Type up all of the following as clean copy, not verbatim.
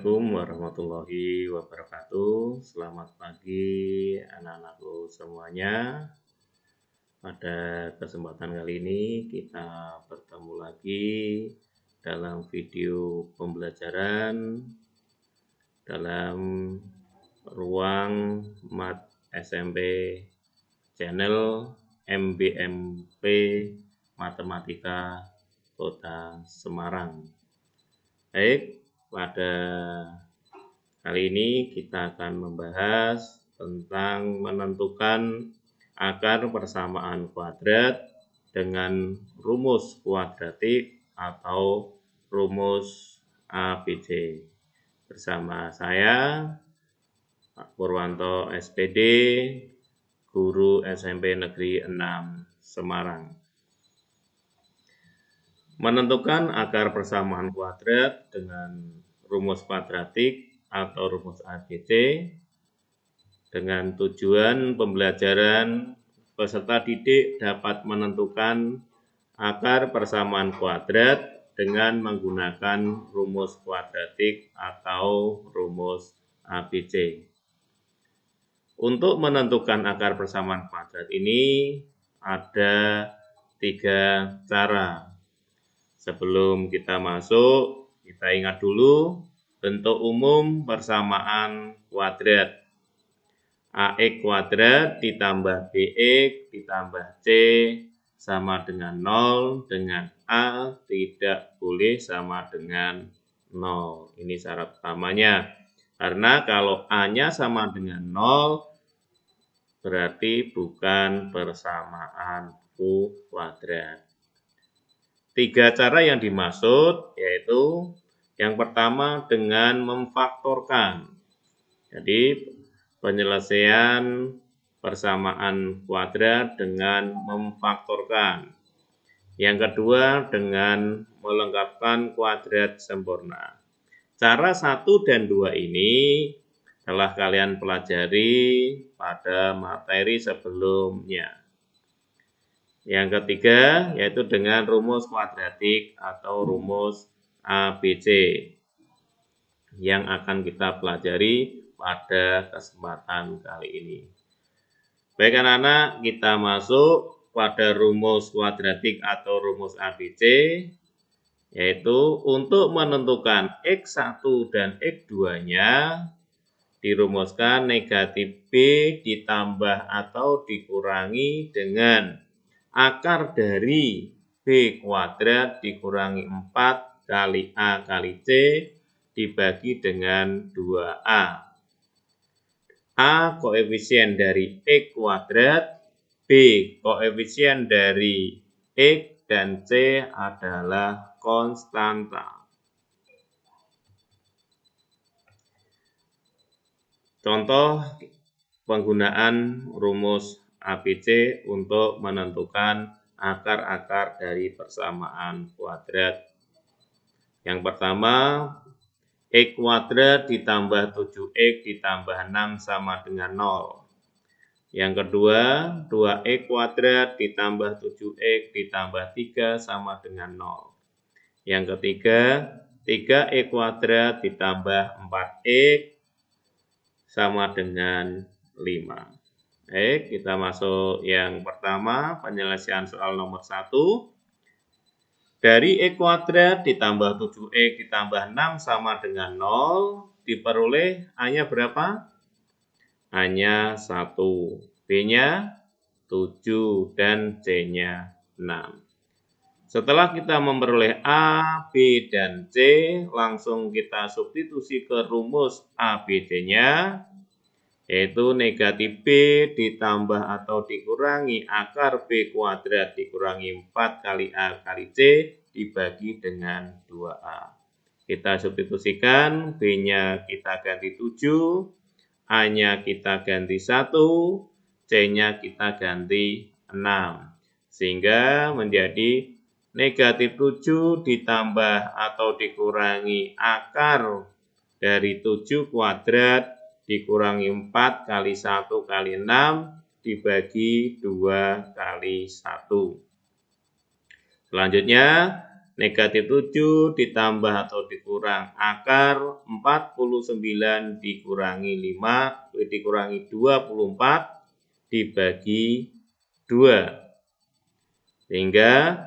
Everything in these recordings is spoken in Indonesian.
Assalamualaikum warahmatullahi wabarakatuh. Selamat pagi anak-anakku semuanya. Pada kesempatan kali ini kita bertemu lagi dalam video pembelajaran dalam ruang Mat SMP channel MBMP Matematika Kota Semarang. Baik, pada kali ini kita akan membahas tentang menentukan akar persamaan kuadrat dengan rumus kuadratik atau rumus ABC. Bersama saya, Pak Purwanto SPD, Guru SMP Negeri 6 Semarang. Menentukan akar persamaan kuadrat dengan rumus kuadratik atau rumus ABC dengan tujuan pembelajaran peserta didik dapat menentukan akar persamaan kuadrat dengan menggunakan rumus kuadratik atau rumus ABC. Untuk menentukan akar persamaan kuadrat ini ada 3 cara. Sebelum kita masuk, kita ingat dulu bentuk umum persamaan kuadrat. AX kuadrat ditambah BX ditambah C sama dengan 0, dengan A tidak boleh sama dengan 0. Ini syarat utamanya. Karena kalau A-nya sama dengan 0, berarti bukan persamaan kuadrat. 3 cara yang dimaksud yaitu yang pertama dengan memfaktorkan. Jadi penyelesaian persamaan kuadrat dengan memfaktorkan. Yang kedua dengan melengkapkan kuadrat sempurna. Cara 1 dan 2 ini telah kalian pelajari pada materi sebelumnya. Yang ketiga yaitu dengan rumus kuadratik atau rumus ABC yang akan kita pelajari pada kesempatan kali ini. Baik anak-anak, kita masuk pada rumus kuadratik atau rumus ABC, yaitu untuk menentukan X1 dan X2-nya dirumuskan negatif B ditambah atau dikurangi dengan akar dari B kuadrat dikurangi 4 kali A kali C dibagi dengan 2A. A koefisien dari X kuadrat, B koefisien dari X, dan C adalah konstanta. Contoh penggunaan rumus ABC untuk menentukan akar-akar dari persamaan kuadrat. Yang pertama, X kuadrat ditambah 7X ditambah 6 sama dengan 0. Yang kedua, 2X kuadrat ditambah 7X ditambah 3 sama dengan 0. Yang ketiga, 3X kuadrat ditambah 4X sama dengan 5. Baik, kita masuk yang pertama, penyelesaian soal nomor 1. Dari X kuadrat ditambah 7X ditambah 6 sama dengan 0, diperoleh A-nya berapa? A-nya 1, B-nya 7, dan C-nya 6. Setelah kita memperoleh A, B, dan C, langsung kita substitusi ke rumus ABC-nya, yaitu negatif B ditambah atau dikurangi akar B kuadrat dikurangi 4 kali A kali C dibagi dengan 2A. Kita substitusikan, B-nya kita ganti 7, A-nya kita ganti 1, C-nya kita ganti 6. Sehingga menjadi negatif 7 ditambah atau dikurangi akar dari 7 kuadrat dikurangi 4 kali 1 kali 6 dibagi 2 kali 1. Selanjutnya, negatif 7 ditambah atau dikurang akar 49 dikurangi 5 dikurangi 24 dibagi 2. Sehingga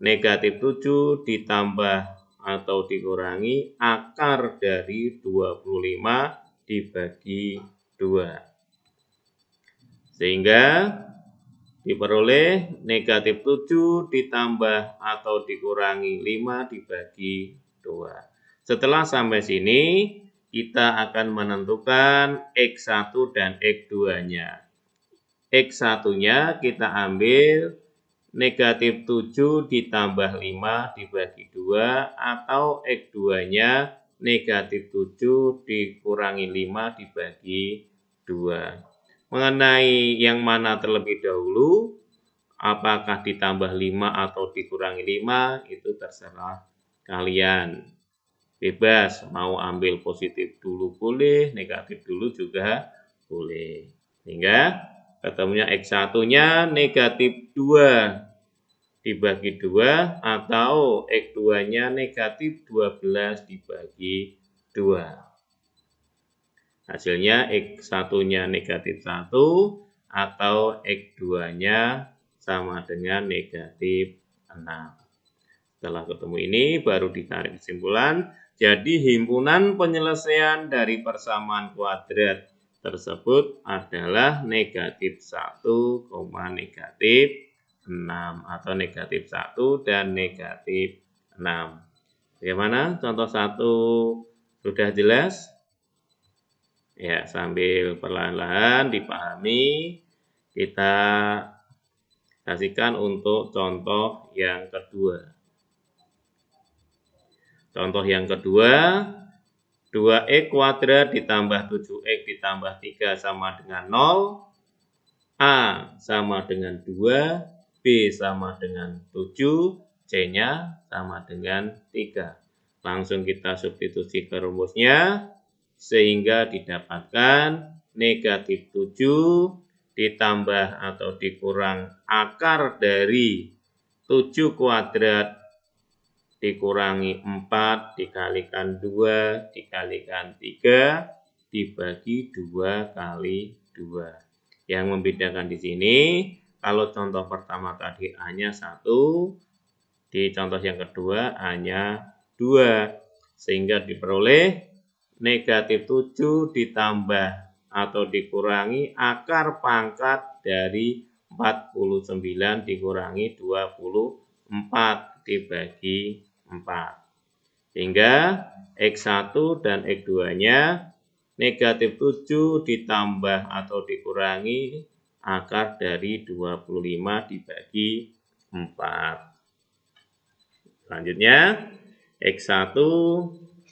negatif 7 ditambah atau dikurangi akar dari 25 dibagi 2. Sehingga diperoleh negatif 7 ditambah atau dikurangi 5 dibagi 2. Setelah sampai sini, kita akan menentukan X1 dan X2-nya. X1-nya kita ambil negatif 7 ditambah 5 dibagi 2 atau X2-nya negatif 7 dikurangi 5 dibagi 2. Mengenai yang mana terlebih dahulu, apakah ditambah 5 atau dikurangi 5, itu terserah kalian. Bebas, mau ambil positif dulu boleh, negatif dulu juga boleh. Sehingga ketemunya X1-nya negatif 2 dibagi 2 atau X2-nya negatif 12 dibagi 2. Hasilnya X1-nya negatif 1 atau X2-nya sama dengan negatif 6. Setelah ketemu ini baru ditarik kesimpulan. Jadi himpunan penyelesaian dari persamaan kuadrat tersebut adalah negatif 1, negatif 6 atau negatif 1 dan negatif 6. Bagaimana? Contoh 1 sudah jelas? Ya, sambil perlahan-lahan dipahami, kita kasihkan untuk contoh yang kedua. Contoh yang kedua, 2x kuadrat ditambah 7x ditambah 3 sama dengan 0, A sama dengan 2, B sama dengan 7, C-nya sama dengan 3. Langsung kita substitusi ke rumusnya, sehingga didapatkan negatif 7 ditambah atau dikurang akar dari 7 kuadrat dikurangi 4 dikalikan 2 dikalikan 3 dibagi 2 kali 2. Yang membedakan di sini, kalau contoh pertama tadi A-nya 1, di contoh yang kedua A-nya 2. Sehingga diperoleh negatif 7 ditambah atau dikurangi akar pangkat dari 49 dikurangi 24 dibagi 4. Sehingga X1 dan X2-nya negatif 7 ditambah atau dikurangi akar dari 25 dibagi 4. Selanjutnya X1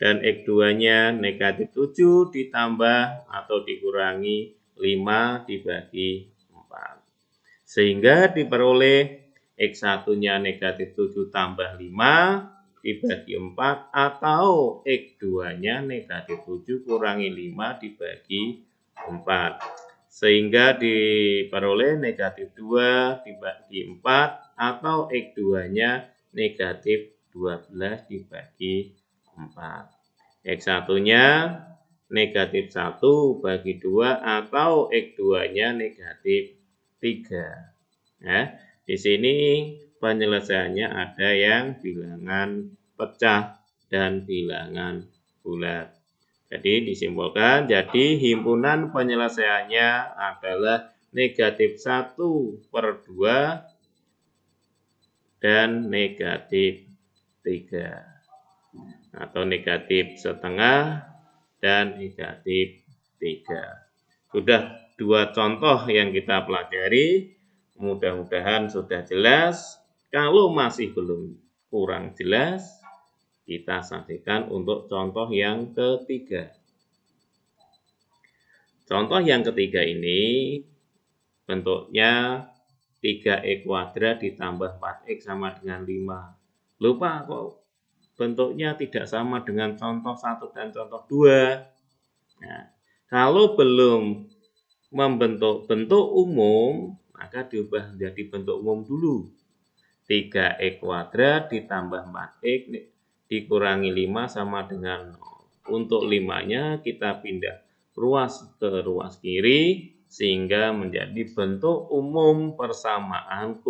dan X2-nya negatif 7 ditambah atau dikurangi 5 dibagi 4. Sehingga diperoleh X1-nya negatif 7 tambah 5 dibagi 4 atau X2-nya negatif 7 kurangi 5 dibagi 4. Sehingga diperoleh negatif 2 dibagi 4 atau X2-nya negatif 12 dibagi 4. X1-nya negatif 1 bagi 2 atau X2-nya negatif 3. Ya, di sini penyelesaiannya ada yang bilangan pecah dan bilangan bulat. Jadi disimpulkan, jadi himpunan penyelesaiannya adalah negatif 1/2 dan negatif 3. Atau negatif setengah dan negatif 3. Sudah 2 contoh yang kita pelajari, mudah-mudahan sudah jelas. Kalau masih belum kurang jelas, kita saksikan untuk contoh yang ketiga. Contoh yang ketiga ini bentuknya 3x kuadrat ditambah 4x sama dengan 5. Lupa kok bentuknya tidak sama dengan contoh 1 dan contoh 2. Nah, kalau belum membentuk bentuk umum, maka diubah menjadi bentuk umum dulu. 3x kuadrat ditambah 4x dikurangi 5 sama dengan 0. Untuk 5-nya kita pindah ruas ke ruas kiri sehingga menjadi bentuk umum persamaan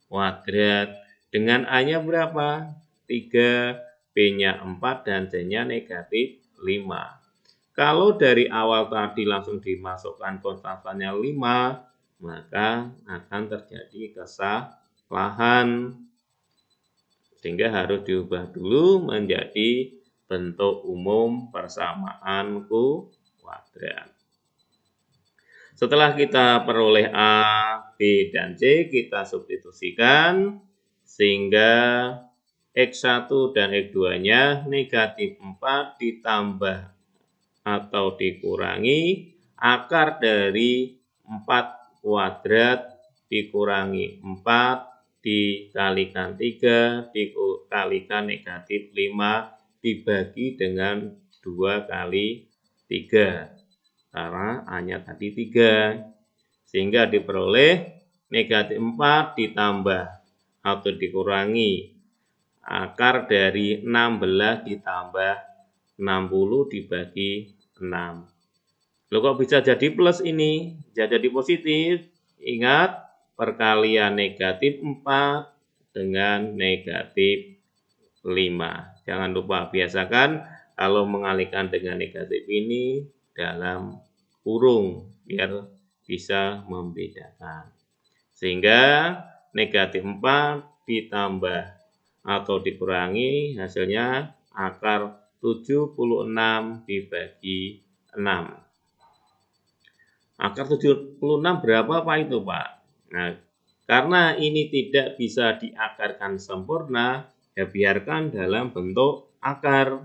kuadrat. Dengan A-nya berapa? 3, B-nya 4, dan C-nya negatif 5. Kalau dari awal tadi langsung dimasukkan konstantannya 5, maka akan terjadi kesalahan. Sehingga harus diubah dulu menjadi bentuk umum persamaan kuadrat. Setelah kita peroleh A, B, dan C, kita substitusikan sehingga X1 dan X2-nya negatif 4 ditambah atau dikurangi akar dari 4 kuadrat dikurangi 4 dikalikan 3 dikalikan negatif 5 dibagi dengan 2 kali 3. Karena A-nya tadi 3. Sehingga diperoleh negatif 4 ditambah atau dikurangi akar dari 16 ditambah 60 dibagi 6. Loh, kok bisa jadi plus ini? Jadi positif. Ingat, perkalian negatif 4 dengan negatif 5. Jangan lupa biasakan kalau mengalihkan dengan negatif ini dalam kurung biar bisa membedakan. Sehingga negatif 4 ditambah atau dikurangi hasilnya akar 76 dibagi 6. Akar 76 berapa Pak itu Pak? Nah, karena ini tidak bisa diakarkan sempurna, ya biarkan dalam bentuk akar.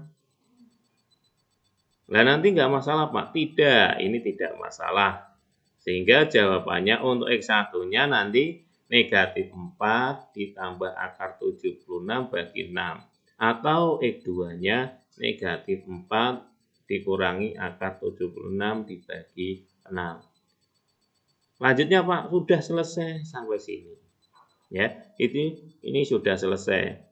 Nah, nanti nggak masalah Pak? Tidak, ini tidak masalah. Sehingga jawabannya untuk X1-nya nanti negatif 4 ditambah akar 76 bagi 6. Atau X2-nya negatif 4 dikurangi akar 76 dibagi 6. Lanjutnya Pak, sudah selesai sampai sini. Ya, ini sudah selesai.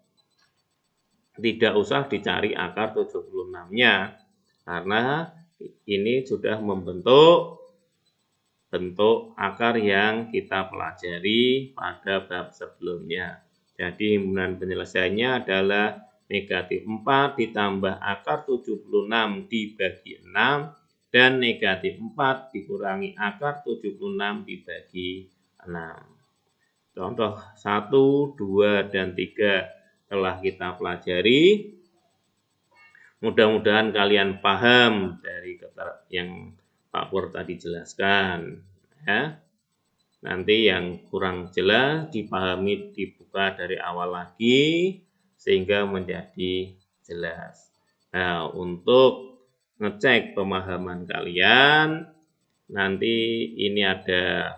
Tidak usah dicari akar 76-nya. Karena ini sudah membentuk bentuk akar yang kita pelajari pada bab sebelumnya. Jadi himpunan penyelesaiannya adalah negatif 4 ditambah akar 76 dibagi 6 dan negatif 4 dikurangi akar 76 dibagi 6. Contoh 1, 2, dan 3 telah kita pelajari. Mudah-mudahan kalian paham dari yang Pak Pur tadi jelaskan. Ya. Nanti yang kurang jelas dipahami dibuka dari awal lagi sehingga menjadi jelas. Nah, untuk ngecek pemahaman kalian, nanti ini ada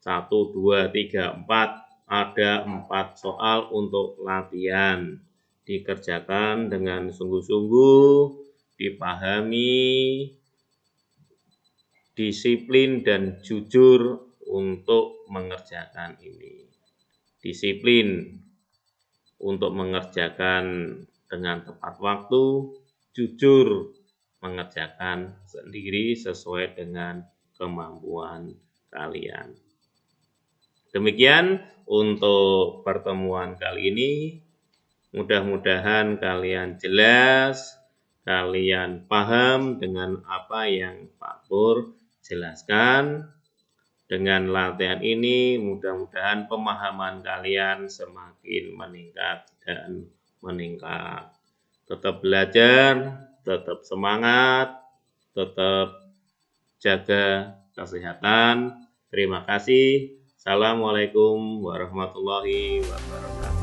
1, 2, 3, 4. Ada 4 soal untuk latihan. Dikerjakan dengan sungguh-sungguh, dipahami, disiplin dan jujur untuk mengerjakan ini. Disiplin untuk mengerjakan dengan tepat waktu, jujur mengerjakan sendiri sesuai dengan kemampuan kalian. Demikian untuk pertemuan kali ini. Mudah-mudahan kalian jelas, kalian paham dengan apa yang Pak Pur jelaskan. Dengan latihan ini, mudah-mudahan pemahaman kalian semakin meningkat dan meningkat. Tetap belajar, tetap semangat, tetap jaga kesehatan. Terima kasih. Assalamualaikum warahmatullahi wabarakatuh.